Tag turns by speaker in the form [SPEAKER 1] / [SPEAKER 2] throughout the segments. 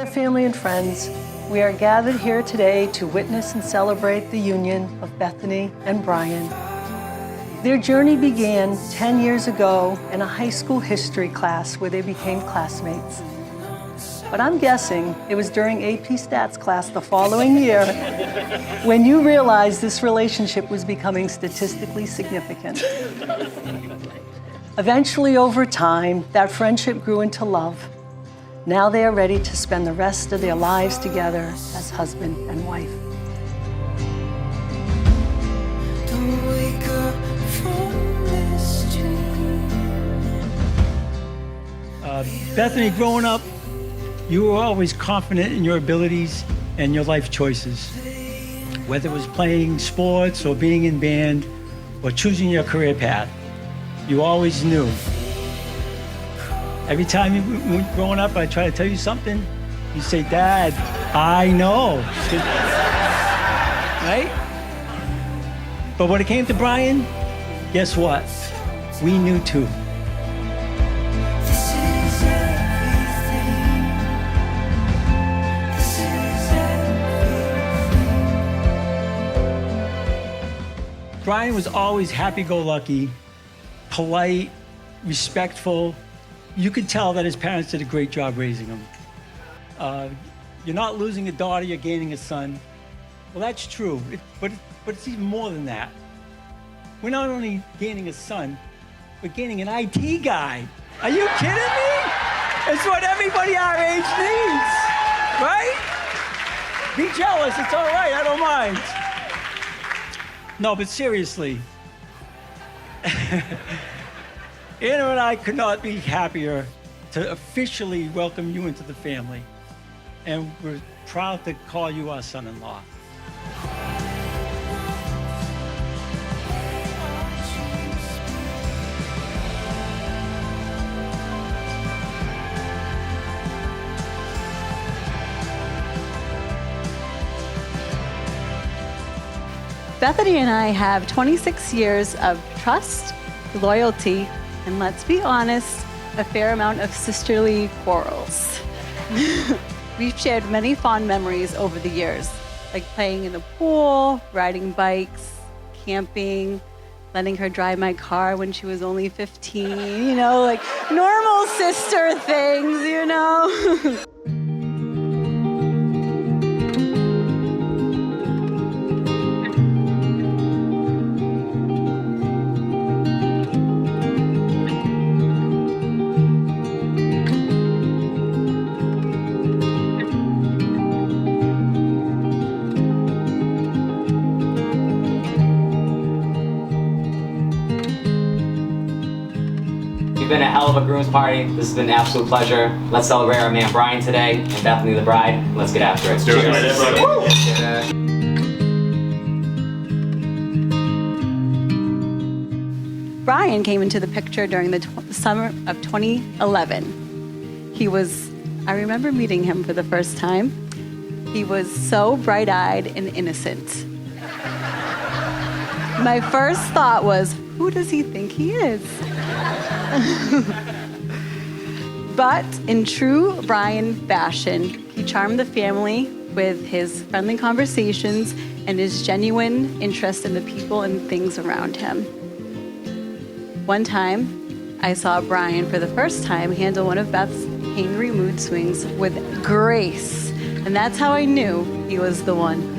[SPEAKER 1] Dear family and friends, we are gathered here today to witness and celebrate the union of Bethany and Bryan. Their journey began 10 years ago in a high school history class where they became classmates. But I'm guessing it was during AP Stats class the following year when you realized this relationship was becoming statistically significant. Eventually, over time, that friendship grew into love. Now they are ready to spend the rest of their lives together as husband and wife.
[SPEAKER 2] Don't wake up from this dream.
[SPEAKER 3] Bethany, growing up, you were always confident in your abilities and your life choices. Whether it was playing sports or being in band or choosing your career path, you always knew. Every time you growing up, I try to tell you something, you say, Dad, I know. Right? But when it came to Bryan, guess what? We knew too.
[SPEAKER 2] This is everything. This is everything.
[SPEAKER 3] Bryan was always happy-go-lucky, polite, respectful. You could tell that his parents did a great job raising him. You're not losing a daughter, you're gaining a son. Well, that's true, but it's even more than that. We're not only gaining a son, we're gaining an IT guy. Are you kidding me? It's what everybody our age needs, right? Be jealous, it's all right, I don't mind. No, but seriously, Anna and I could not be happier to officially welcome you into the family. And we're proud to call you our son-in-law.
[SPEAKER 4] Bethany and I have 26 years of trust, loyalty, and let's be honest, a fair amount of sisterly quarrels. We've shared many fond memories over the years, like playing in the pool, riding bikes, camping, letting her drive my car when she was only 15, you know, like normal sister things, you know?
[SPEAKER 5] It's been a hell of a groom's party. This has been an absolute pleasure. Let's celebrate our man Bryan today and Bethany the bride. Let's get after it. Cheers.
[SPEAKER 4] Bryan came into the picture during the summer of 2011. I remember meeting him for the first time. He was so bright-eyed and innocent. My first thought was, who does he think he is? But in true Bryan fashion, he charmed the family with his friendly conversations and his genuine interest in the people and things around him. One time, I saw Bryan for the first time handle one of Beth's angry mood swings with grace, and that's how I knew he was the one.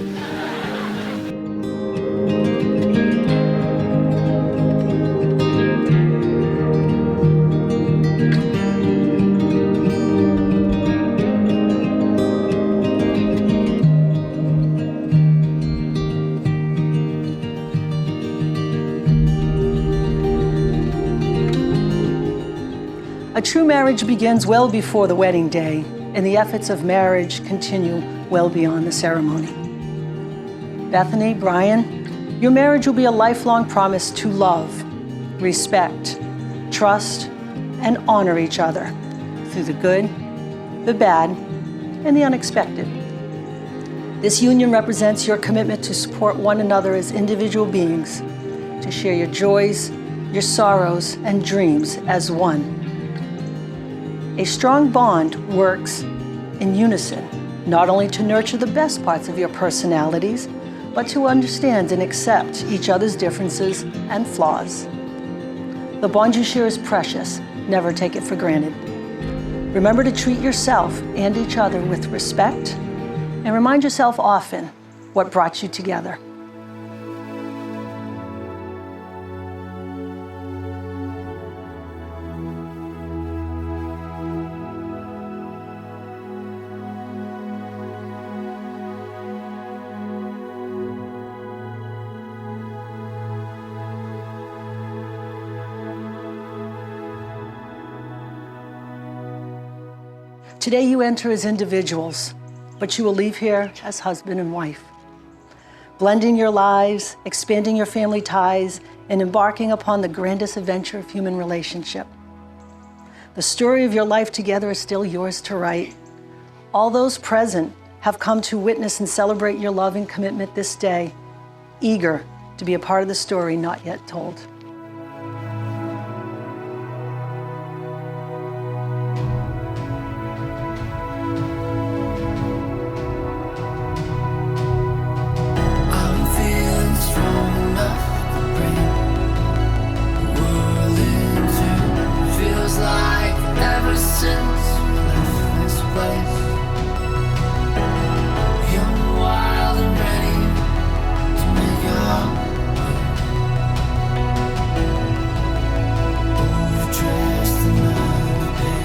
[SPEAKER 1] A true marriage begins well before the wedding day, and the efforts of marriage continue well beyond the ceremony. Bethany, Bryan, your marriage will be a lifelong promise to love, respect, trust, and honor each other through the good, the bad, and the unexpected. This union represents your commitment to support one another as individual beings, to share your joys, your sorrows, and dreams as one. A strong bond works in unison, not only to nurture the best parts of your personalities, but to understand and accept each other's differences and flaws. The bond you share is precious. Never take it for granted. Remember to treat yourself and each other with respect, and remind yourself often what brought you together. Today you enter as individuals, but you will leave here as husband and wife, blending your lives, expanding your family ties, and embarking upon the grandest adventure of human relationship. The story of your life together is still yours to write. All those present have come to witness and celebrate your love and commitment this day, eager to be a part of the story not yet told.
[SPEAKER 2] I'm feeling strong enough to bring the world into. Feels like ever since we left this place, young, wild, and ready to make our way. Overdressed another day.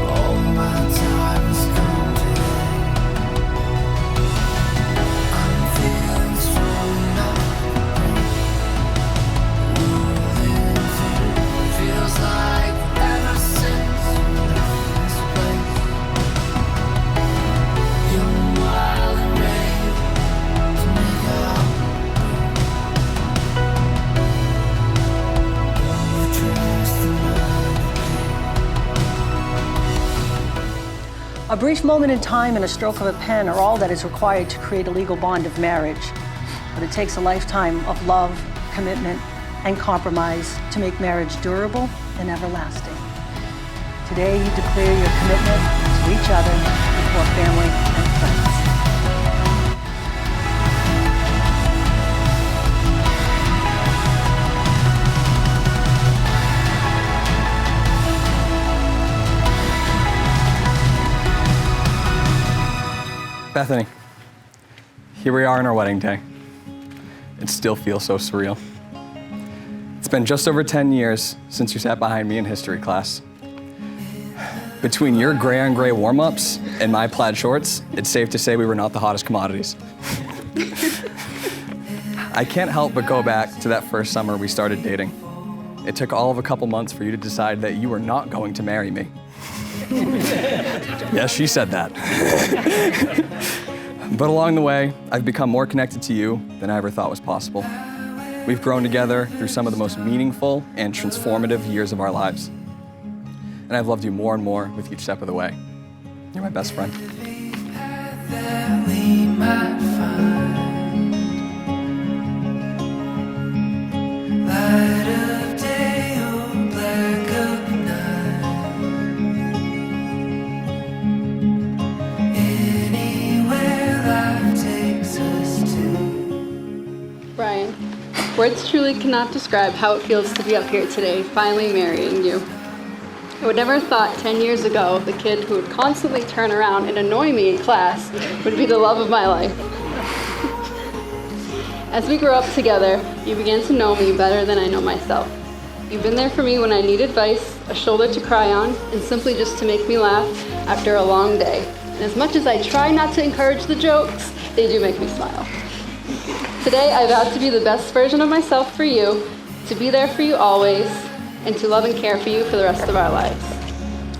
[SPEAKER 2] All my time has come today. I'm feeling strong enough to bring the world into. Feels like ever since we left this place, young, wild, and ready to make our overdressed another day.
[SPEAKER 1] A brief moment in time and a stroke of a pen are all that is required to create a legal bond of marriage. But it takes a lifetime of love, commitment, and compromise to make marriage durable and everlasting. Today, you declare your commitment to each other before family and friends.
[SPEAKER 6] Bethany, here we are on our wedding day. It still feels so surreal. It's been just over 10 years since you sat behind me in history class. Between your gray on gray warm-ups and my plaid shorts, it's safe to say we were not the hottest commodities. I can't help but go back to that first summer we started dating. It took all of a couple months for you to decide that you were not going to marry me. Yes, she said that. But along the way, I've become more connected to you than I ever thought was possible. We've grown together through some of the most meaningful and transformative years of our lives. And I've loved you more and more with each step of the way. You're my best friend.
[SPEAKER 2] That we might find light of day or black of night. Anywhere life takes us to.
[SPEAKER 4] Bryan, words truly cannot describe how it feels to be up here today, finally marrying you. I would never have thought 10 years ago the kid who would constantly turn around and annoy me in class would be the love of my life. As we grew up together, you began to know me better than I know myself. You've been there for me when I need advice, a shoulder to cry on, and simply just to make me laugh after a long day. And as much as I try not to encourage the jokes, they do make me smile. Today, I vow to be the best version of myself for you, to be there for you always, and to love and care for you for the rest of our lives.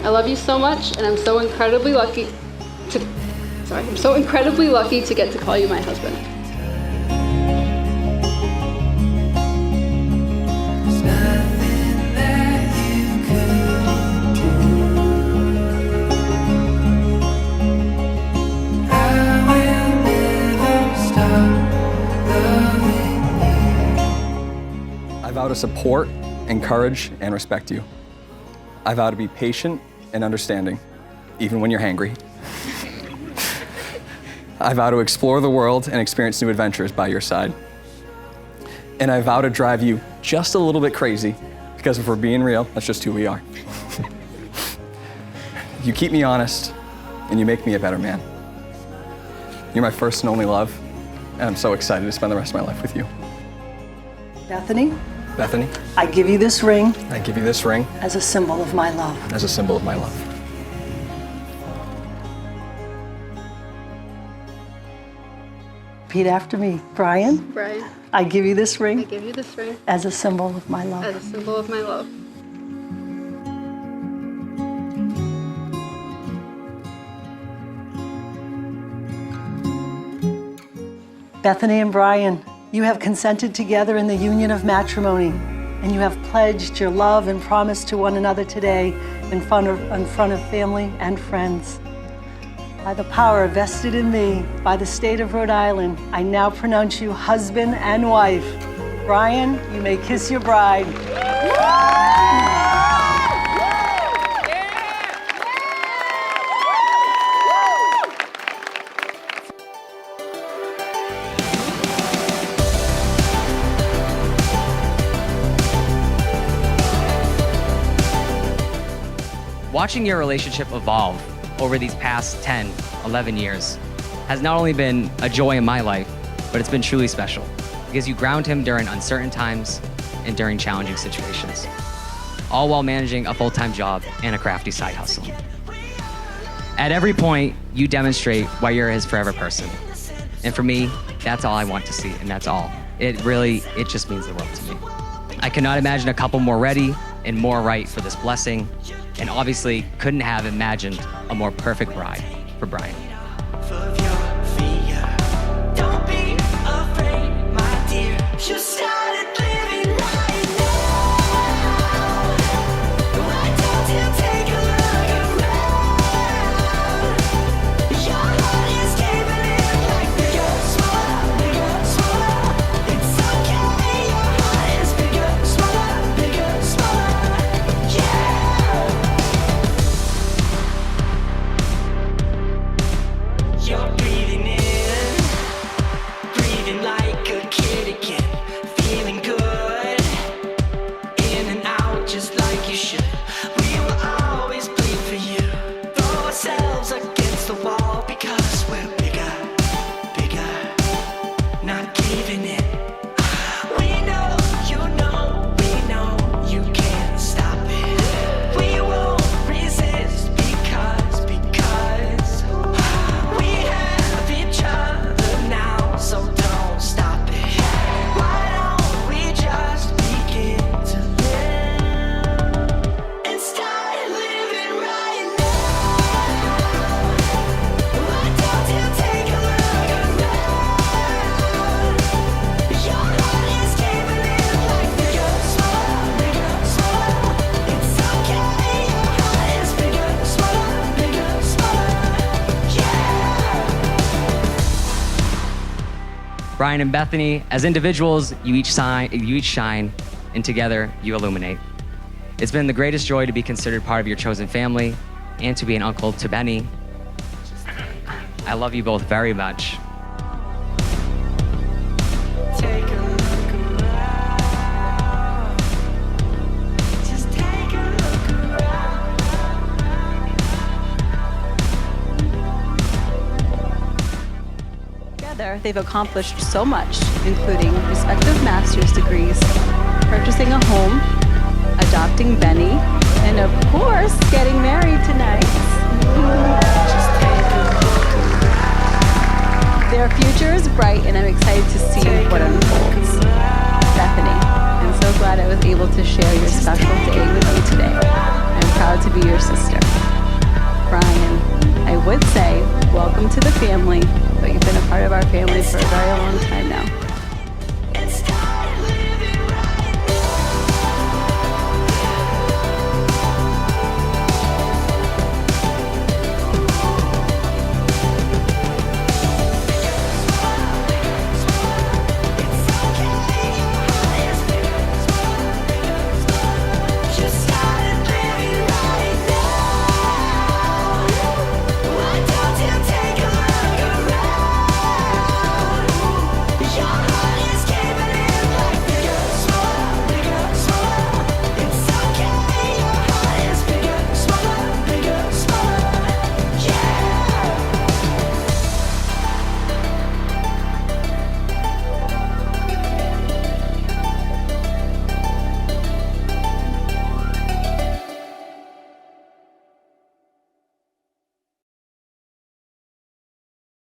[SPEAKER 4] I love you so much, and I'm so incredibly lucky to get to call you my husband.
[SPEAKER 2] There's nothing that you could do. I will never stop loving you.
[SPEAKER 6] I vow to support, encourage, and respect you. I vow to be patient and understanding, even when you're hangry. I vow to explore the world and experience new adventures by your side. And I vow to drive you just a little bit crazy, because if we're being real, that's just who we are. You keep me honest, and you make me a better man. You're my first and only love, and I'm so excited to spend the rest of my life with you.
[SPEAKER 1] Bethany,
[SPEAKER 6] Bethany,
[SPEAKER 1] I give you this ring
[SPEAKER 6] I give you this ring
[SPEAKER 1] as a symbol of my love.
[SPEAKER 6] as a symbol of my love.
[SPEAKER 1] Repeat after me. Bryan,
[SPEAKER 7] Bryan,
[SPEAKER 1] I give you this
[SPEAKER 7] I
[SPEAKER 1] ring
[SPEAKER 7] give you this ring
[SPEAKER 1] as a symbol of my love.
[SPEAKER 7] as a symbol of my love.
[SPEAKER 1] Bethany and Bryan, you have consented together in the union of matrimony, and you have pledged your love and promise to one another today in front of family and friends. By the power vested in me by the state of Rhode Island, I now pronounce you husband and wife. Bryan, you may kiss your bride.
[SPEAKER 8] Watching your relationship evolve over these past 10, 11 years has not only been a joy in my life, but it's been truly special because you ground him during uncertain times and during challenging situations, all while managing a full-time job and a crafty side hustle. At every point, you demonstrate why you're his forever person. And for me, that's all I want to see, and that's all. It just means the world to me. I cannot imagine a couple more ready and more right for this blessing, and obviously couldn't have imagined a more perfect bride for Bryan.
[SPEAKER 2] Don't be afraid, my dear. You started living right now. Why don't you take a look around? Your heart is giving in like bigger, smaller. It's okay, your heart is bigger, smaller. Yeah. You're breathing in, breathing like a kid again, feeling good, in and out just like you should. We will always bleed for you, throw ourselves against the wall because we're bigger, not giving in. We know, we know you can't stop it. We won't resist because we have each other now, so don't stop it. Why don't we just begin to live and start living right now? Why don't you take a look around? Your heart is giving in like bigger, smaller. It's okay, your heart is bigger, smaller. Yeah.
[SPEAKER 8] Bryan and Bethany, as individuals, you each shine, and together you illuminate. It's been the greatest joy to be considered part of your chosen family and to be an uncle to Benny. I love you both very much.
[SPEAKER 2] Take a look around. Just take a look around.
[SPEAKER 4] Together, they've accomplished so much, including respective master's degrees, purchasing a home, adopting Benny, and of course, getting married tonight.
[SPEAKER 2] Just take a look around.
[SPEAKER 4] Their future is bright, and I'm excited to see